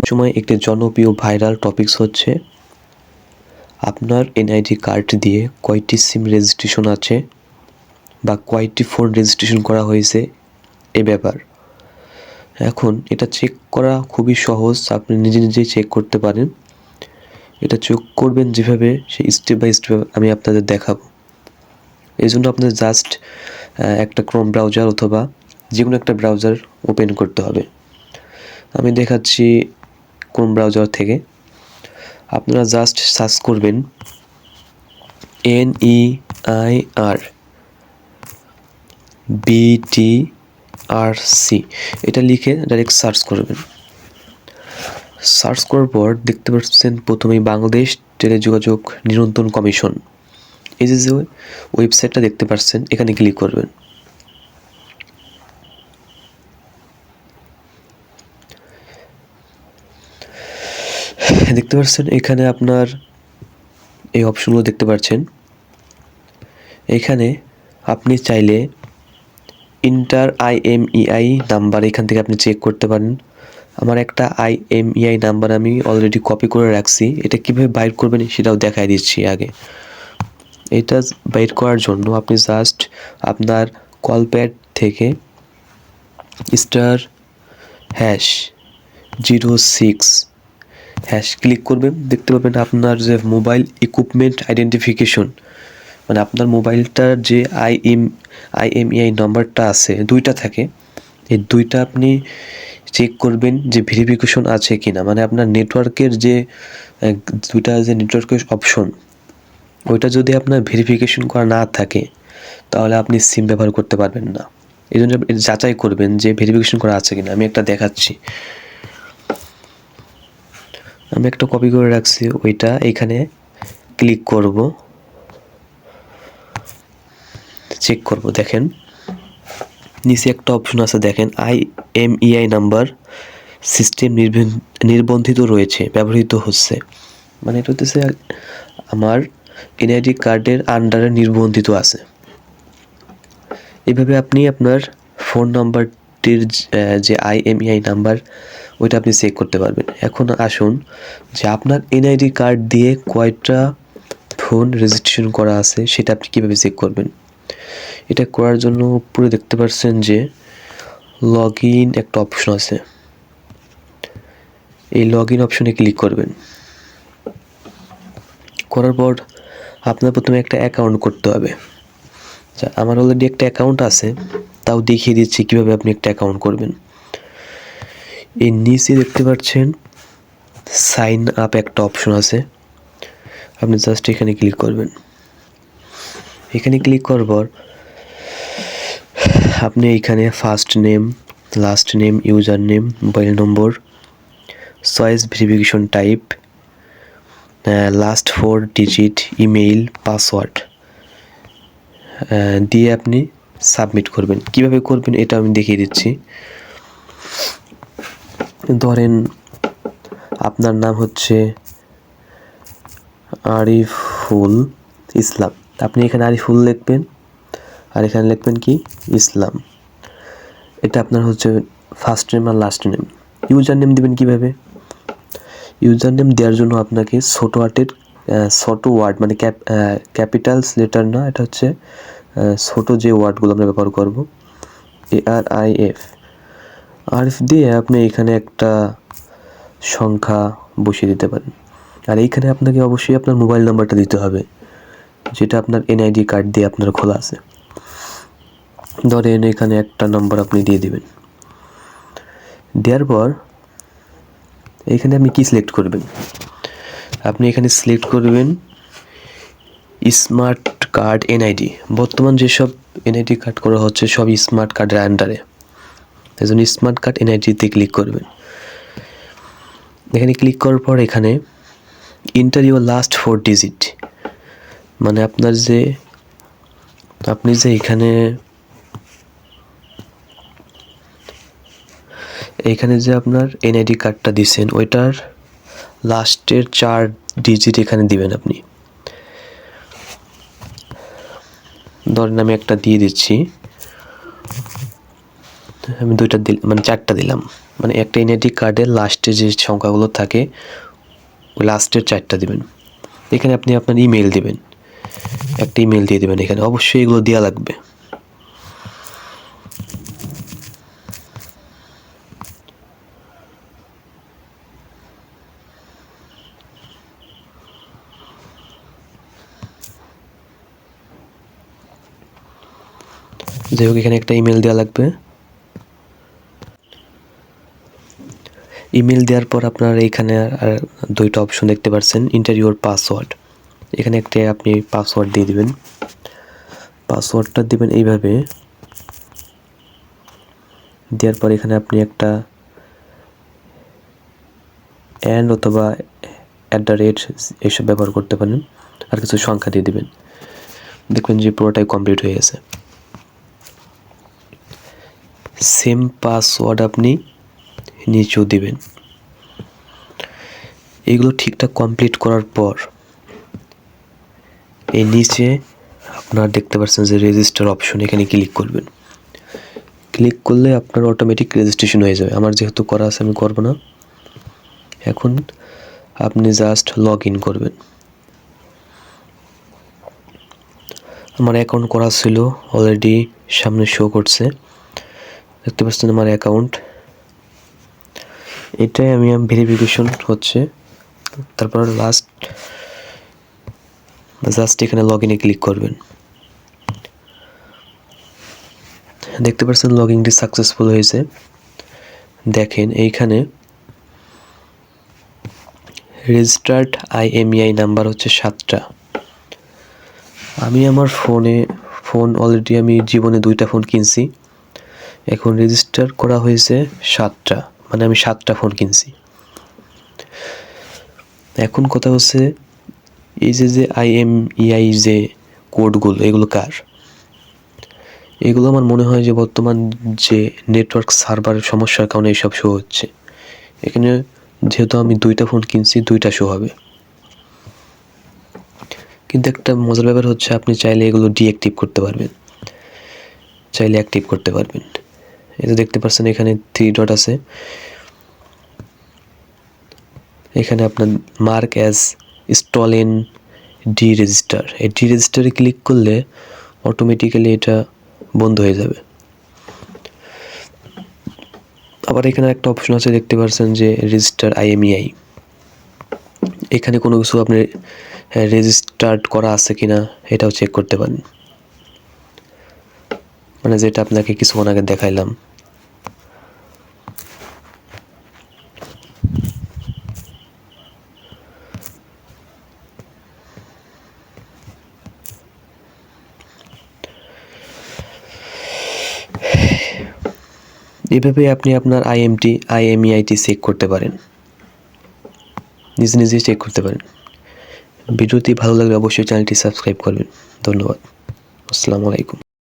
সময় একটি জনপ্রিয় ভাইরাল টপিকস হচ্ছে আপনার এনআইডি কার্ড দিয়ে কয়টি সিম রেজিস্ট্রেশন আছে বা কয়টি ফোন রেজিস্ট্রেশন করা হয়েছে এ ব্যাপার। এখন এটা চেক করা খুবই সহজ, আপনি নিজে নিজেই চেক করতে পারেন। এটা চেক করবেন যেভাবে সেই স্টেপ বাই স্টেপ আমি আপনাদের দেখাবো। এই জন্য আপনাদের জাস্ট একটা ক্রোম ব্রাউজার অথবা যে কোনো একটা ব্রাউজার ওপেন করতে হবে। আমি দেখাচ্ছি ক্রোম ব্রাউজার থেকে। আপনারা জাস্ট সার্চ করবেন NEIRBTRC, এটা লিখে ডাইরেক্ট সার্চ করবেন। সার্চ করার পর দেখতে পাচ্ছেন প্রথমেই বাংলাদেশ টেলিযোগাযোগ নিয়ন্ত্রণ কমিশন, এই যে ওয়েবসাইটটা দেখতে পাচ্ছেন, এখানে ক্লিক করবেন। দেখতে পাচ্ছেন এখানে আপনার এই অপশনগুলো দেখতে পাচ্ছেন। এখানে আপনি চাইলে ইন্টার IMEI নাম্বার এখান থেকে আপনি চেক করতে পারেন। আমার একটা IMEI নাম্বার আমি অলরেডি কপি করে রাখছি, এটা কীভাবে বাইর করবেন সেটাও দেখাই দিচ্ছি আগে। এটা বাইর করার জন্য আপনি জাস্ট আপনার কলপ্যাড থেকে *#06# ক্লিক করবেন। দেখতে পাবেন আপনার যে মোবাইল ইকুইপমেন্ট আইডেন্টিফিকেশন, মানে আপনার মোবাইলটার যে IMEI নাম্বারটা আছে, দুইটা থাকে, এই দুইটা আপনি চেক করবেন যে ভেরিফিকেশন আছে কিনা। মানে আপনার নেটওয়ার্কের যে দুইটা যে নেটওয়ার্কের অপশন, ওইটা যদি আপনার ভেরিফিকেশন করা না থাকে তাহলে আপনি সিম ব্যবহার করতে পারবেন না। এই জন্য যাচাই করবেন যে ভেরিফিকেশন করা আছে কিনা। আমি একটা দেখাচ্ছি, আমি একটা কপি করে রাখছি, ওইটা এখানে ক্লিক করব, চেক করব। দেখেন নিচে একটা অপশন আছে, দেখেন IMEI নাম্বার সিস্টেম নির্বন্ধিত রয়েছে, ব্যবহৃত হচ্ছে। মানে এটা হচ্ছে আমার এনআইডি কার্ডের আন্ডারে নির্বন্ধিত আছে। এইভাবে আপনি আপনার ফোন নাম্বারটির যে IMEI নাম্বার, ওইটা আপনি চেক করতে পারবেন। এখন আসুন যে আপনার এনআইডি কার্ড দিয়ে কয়টা ফোন রেজিস্ট্রেশন করা আছে সেটা আপনি কীভাবে চেক করবেন। এটা করার জন্য উপরে দেখতে পাচ্ছেন যে লগ ইন একটা অপশন আছে, এই লগ ইন অপশনে ক্লিক করবেন। করার পর আপনার প্রথমে একটা অ্যাকাউন্ট করতে হবে। আমার অলরেডি একটা অ্যাকাউন্ট আছে, তাও দেখিয়ে দিচ্ছি কীভাবে আপনি একটা অ্যাকাউন্ট করবেন। এই নিচে দেখতে পাচ্ছেন সাইন আপ একটা অপশন আছে, আপনি জাস্ট এখানে ক্লিক করবেন। এখানে ক্লিক করার পর আপনি এইখানে first name, last name, user name, mobile নম্বর, choice verification type, last 4 digit, email, password দিয়ে আপনি সাবমিট করবেন। কিভাবে করবেন এটা আমি দেখিয়ে দিচ্ছি। ধরেন আপনার নাম হচ্ছে আরিফুল ইসলাম, আপনি এখানে আরিফুল লিখবেন আর এখানে লিখবেন কি ইসলাম। এটা আপনার হচ্ছে ফার্স্ট নেম আর লাস্ট নেম। ইউজার নেম দেবেন কিভাবে? ইউজার নেম দেওয়ার জন্য আপনাকে ছোট ওয়ার্ড, মানে ক্যাপিটালস লেটার না, এটা হচ্ছে ছোট যে ওয়ার্ডগুলো আমরা ব্যবহার করব, আরিফ দিয়ে আপনি এখানে একটা সংখ্যা বসিয়ে দিতে পারেন। আর এইখানে আপনাকে অবশ্যই আপনার মোবাইল নাম্বারটা দিতে হবে, যেটা আপনার এনআইডি কার্ড দিয়ে আপনার খোলা আছে। ধরেন এখানে একটা নাম্বার আপনি দিয়ে দিবেন। দেওয়ার পর এখানে আপনি কি সিলেক্ট করবেন? আপনি এখানে সিলেক্ট করবেন স্মার্ট কার্ড এনআইডি। বর্তমান যেসব এনআইডি কার্ড করা হচ্ছে সব স্মার্ট কার্ডের আন্ডারে, এই জন্য স্মার্ট কার্ড এনআইডিতে ক্লিক করবেন। এখানে ক্লিক করার পর এখানে ইন্টার ইউর লাস্ট 4 ডিজিট, মানে আপনি যে এখানে যে আপনার এনআইডি কার্ডটা দিচ্ছেন ওইটার লাস্টের 4 ডিজিট এখানে দিবেন আপনি। ধরেন আমি একটা দিয়ে দিচ্ছি, আমি 2টা মানে 4টা দিলাম, মানে একটা এনআইডি কার্ডের লাস্টে যে সংখ্যাগুলো থাকে ওই লাস্টের 4টা দিবেন। এখানে আপনি আপনার ইমেল দিবেন, একটা ইমেল দিয়ে দিবেন। এখানে অবশ্যই এগুলো দেওয়া লাগবে। যাই হোক, এখানে একটা ইমেল দেওয়া লাগবে। ইমেল দেওয়ার পর আপনার এইখানে আর 2টা অপশন দেখতে পাচ্ছেন, এন্টার ইউর পাসওয়ার্ড। এখানে একটা আপনি পাসওয়ার্ড দিয়ে দিবেন। পাসওয়ার্ডটা দিবেন এইভাবে, দেওয়ার পর এখানে আপনি একটা অ্যান্ড অথবা @ এইসব ব্যবহার করতে পারেন, আর কিছু সংখ্যা দিয়ে দিবেন। দেখবেন যে পুরোটাই কমপ্লিট হয়ে গেছে। সেম পাসওয়ার্ড আপনি নিচেও দিবেন। এগুলো ঠিকঠাক কমপ্লিট করার পর এই নিচে আপনারা দেখতে পাচ্ছেন যে রেজিস্টার অপশন, এখানে ক্লিক করবেন। ক্লিক করলে আপনার অটোমেটিক রেজিস্ট্রেশন হয়ে যাবে। আমার যেহেতু করা আছে আমি করব না। এখন আপনি জাস্ট লগ ইন করবেন। আমার অ্যাকাউন্ট করা ছিল অলরেডি, সামনে শো করছে, দেখতে পাচ্ছেন আমার অ্যাকাউন্ট। এটাই আমি ভেরিফিকেশন হচ্ছে। তারপর জাস্ট এখানে লগ ইনে ক্লিক করবেন। দেখতে পাচ্ছেন লগ ইনটি সাকসেসফুল হয়েছে। দেখেন এইখানে রেজিস্টার্ড IMEI নাম্বার হচ্ছে 7টা। আমি আমার ফোন অলরেডি আমি জীবনে 2টা ফোন কিনছি, এখন রেজিস্টার করা হয়েছে 7টা, মানে আমি 7টা ফোন কিনছি। এখন কথা হচ্ছে এই যে IMEI যে কোডগুলো, এগুলো কার? এগুলো আমার মনে হয় যে বর্তমান যে নেটওয়ার্ক সার্ভারের সমস্যার কারণে এইসব শো হচ্ছে। এখানে যেহেতু আমি 2টা ফোন কিনছি, 2টা শো হবে। কিন্তু একটা মজার ব্যাপার হচ্ছে আপনি চাইলে এগুলো ডিঅ্যাক্টিভ করতে পারবেন, চাইলে অ্যাক্টিভ করতে পারবেন। এই যে দেখতে পাচ্ছেন এখানে 3 ডট আছে, এখানে আপনার মার্ক অ্যাজ স্টলেন ডিরেজিস্টার, এই ডিরেজিস্টারে ক্লিক করলে অটোমেটিক্যালি এটা বন্ধ হয়ে যাবে। আবার এখানে একটা অপশন আছে, দেখতে পাচ্ছেন যে রেজিস্টার IMEI। এখানে কোনো কিছু আপনি রেজিস্টার্ড করা আছে কিনা এটাও চেক করতে পারেন, মানে যেটা আপনাকে কিছুক্ষণ আগে দেখাইলাম। এভাবে আপনি আপনার IMEI চেক করতে পারেন, নিজে চেক করতে পারেন। ভিডিওটি ভালো লাগলে অবশ্যই চ্যানেলটি সাবস্ক্রাইব করবেন। ধন্যবাদ। আসসালামু আলাইকুম।